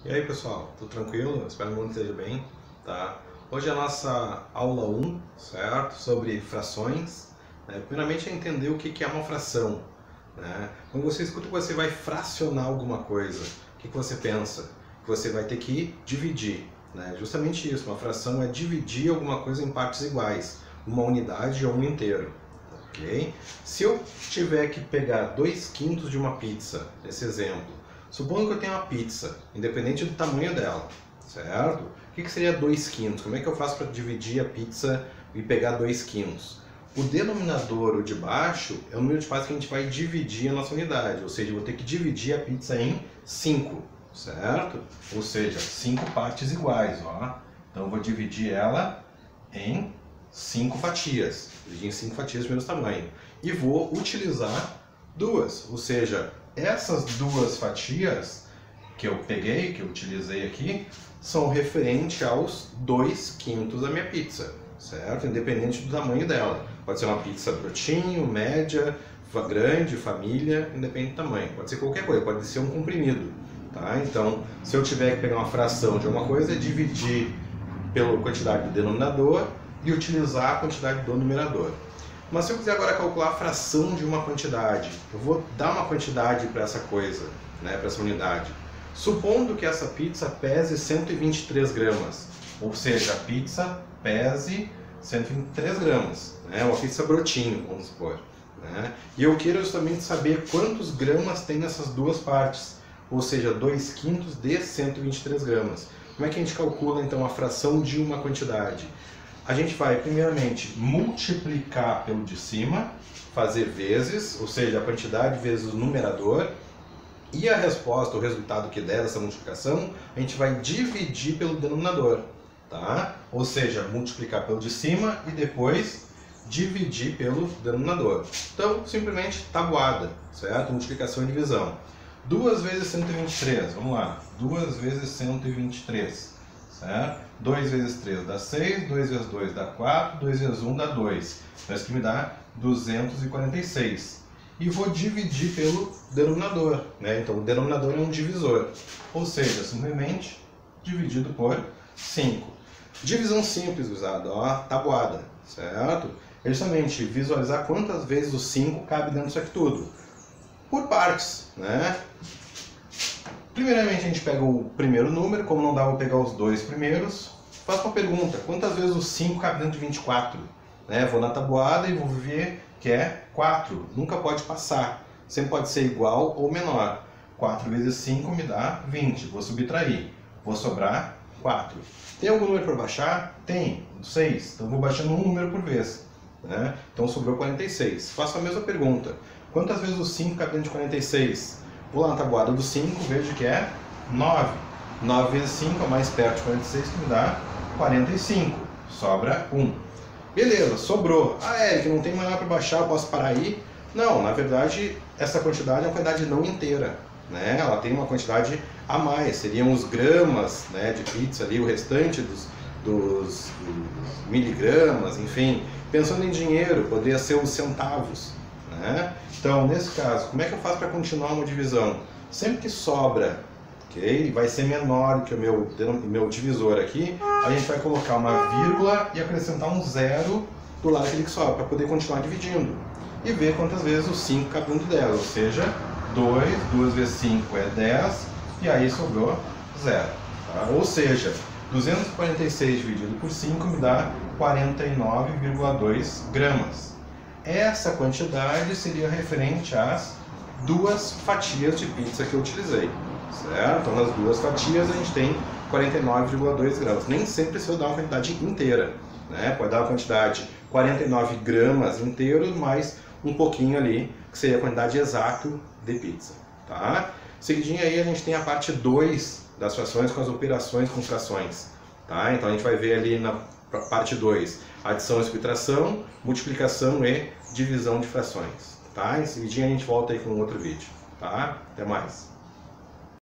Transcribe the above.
E aí pessoal, tudo tranquilo? Espero que o mundo esteja bem, tá? Hoje é a nossa aula 1, certo? Sobre frações. Primeiramente é entender o que é uma fração, né? Quando você escuta que você vai fracionar alguma coisa, o que você pensa? Que você vai ter que dividir, né? Justamente isso, uma fração é dividir alguma coisa em partes iguais, uma unidade ou um inteiro, ok? Se eu tiver que pegar 2/5 de uma pizza, esse exemplo, supondo que eu tenho uma pizza, independente do tamanho dela, certo? O que seria 2/5? Como é que eu faço para dividir a pizza e pegar 2/5? O denominador, o de baixo, é o número de partes que a gente vai dividir a nossa unidade, ou seja, eu vou ter que dividir a pizza em 5, certo? Ou seja, 5 partes iguais, ó. Então eu vou dividir ela em 5 fatias, dividir em 5 fatias do mesmo tamanho. E vou utilizar duas, ou seja, essas duas fatias que eu peguei, que eu utilizei aqui, são referentes aos 2/5 da minha pizza, certo? Independente do tamanho dela. Pode ser uma pizza brotinho, média, grande, família, independente do tamanho. Pode ser qualquer coisa, pode ser um comprimido, tá? Então, se eu tiver que pegar uma fração de alguma coisa, é dividir pela quantidade do denominador e utilizar a quantidade do numerador. Mas se eu quiser agora calcular a fração de uma quantidade, eu vou dar uma quantidade para essa coisa, né, para essa unidade. Supondo que essa pizza pese 123 gramas, ou seja, a pizza pese 123 gramas, né, uma pizza brotinho, vamos supor. Né, e eu quero justamente saber quantos gramas tem nessas duas partes, ou seja, 2/5 de 123 gramas. Como é que a gente calcula então a fração de uma quantidade? A gente vai, primeiramente, multiplicar pelo de cima, fazer vezes, ou seja, a quantidade vezes o numerador, e a resposta, o resultado que der dessa multiplicação, a gente vai dividir pelo denominador, tá? Ou seja, multiplicar pelo de cima e depois dividir pelo denominador. Então, simplesmente tabuada, certo? Multiplicação e divisão. 2 vezes 123, vamos lá, 2 vezes 123. Certo? 2 vezes 3 dá 6, 2 vezes 2 dá 4, 2 vezes 1 dá 2. Então isso que me dá 246. E vou dividir pelo denominador, né? Então o denominador é um divisor. Ou seja, simplesmente dividido por 5. Divisão simples usada, ó, tabuada, certo? É justamente visualizar quantas vezes o 5 cabe dentro disso aqui tudo. Por partes, né? Primeiramente a gente pega o primeiro número, como não dá para pegar os dois primeiros, faço uma pergunta, quantas vezes o 5 cabe dentro de 24? Né? Vou na tabuada e vou ver que é 4, nunca pode passar, sempre pode ser igual ou menor. 4 vezes 5 me dá 20, vou subtrair, vou sobrar 4. Tem algum número para baixar? Tem, 6, então vou baixando um número por vez. Né? Então sobrou 46. Faço a mesma pergunta, quantas vezes o 5 cabe dentro de 46? Vou lá na tabuada do 5, vejo que é 9. 9 vezes 5 é mais perto de 46, que me dá 45. Sobra 1. Beleza, sobrou. Ah, Eric, não tem mais nada para baixar, eu posso parar aí? Não, na verdade, essa quantidade é uma quantidade não inteira. Né? Ela tem uma quantidade a mais, seriam os gramas, né, de pizza ali, o restante dos miligramas, enfim. Pensando em dinheiro, poderia ser os centavos. Né? Então, nesse caso, como é que eu faço para continuar uma divisão? Sempre que sobra, okay, vai ser menor que o meu divisor aqui, a gente vai colocar uma vírgula e acrescentar um zero do lado daquele que sobra, para poder continuar dividindo. E ver quantas vezes o 5 cabe dentro dela, ou seja, 2 vezes 5 é 10, e aí sobrou 0. Tá? Ou seja, 246 dividido por 5 me dá 49,2 gramas. Essa quantidade seria referente às duas fatias de pizza que eu utilizei, certo? Então, nas duas fatias a gente tem 49,2 gramas. Nem sempre se eu dar uma quantidade inteira, né? Pode dar uma quantidade 49 gramas inteiros, mais um pouquinho ali, que seria a quantidade exata de pizza, tá? Seguidinho aí a gente tem a parte 2 das frações com as operações com frações, tá? Então a gente vai ver ali na parte 2, adição e subtração, multiplicação e divisão de frações, tá? Em seguidinho a gente volta aí com outro vídeo, tá? Até mais!